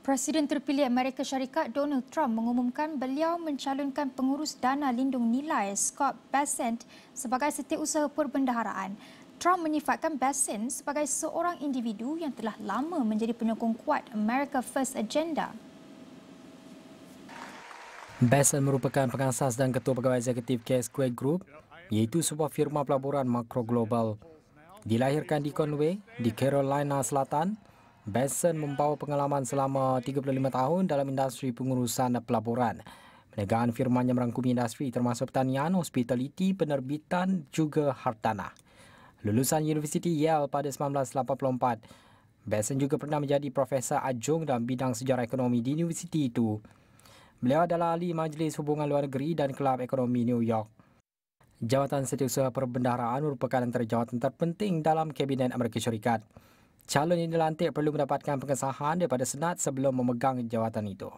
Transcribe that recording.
Presiden terpilih Amerika Syarikat Donald Trump mengumumkan beliau mencalonkan pengurus dana lindung nilai Scott Bessent sebagai setiausaha perbendaharaan. Trump menyifatkan Bessent sebagai seorang individu yang telah lama menjadi penyokong kuat America First Agenda. Bessent merupakan pengasas dan ketua pegawai eksekutif K-Square Group, iaitu sebuah firma pelaburan makro global. Dilahirkan di Conway, di Carolina Selatan, Bessent membawa pengalaman selama 35 tahun dalam industri pengurusan pelaburan. Perniagaan firmanya merangkumi industri termasuk pertanian, hospitality, penerbitan juga hartanah. Lulusan Universiti Yale pada 1984, Bessent juga pernah menjadi profesor adjung dalam bidang sejarah ekonomi di universiti itu. Beliau adalah ahli Majlis Hubungan Luar Negeri dan Kelab Ekonomi New York. Jawatan Setiausaha Perbendaharaan merupakan antara jawatan terpenting dalam Kabinet Amerika Syarikat. Calon yang dilantik perlu mendapatkan pengesahan daripada Senat sebelum memegang jawatan itu.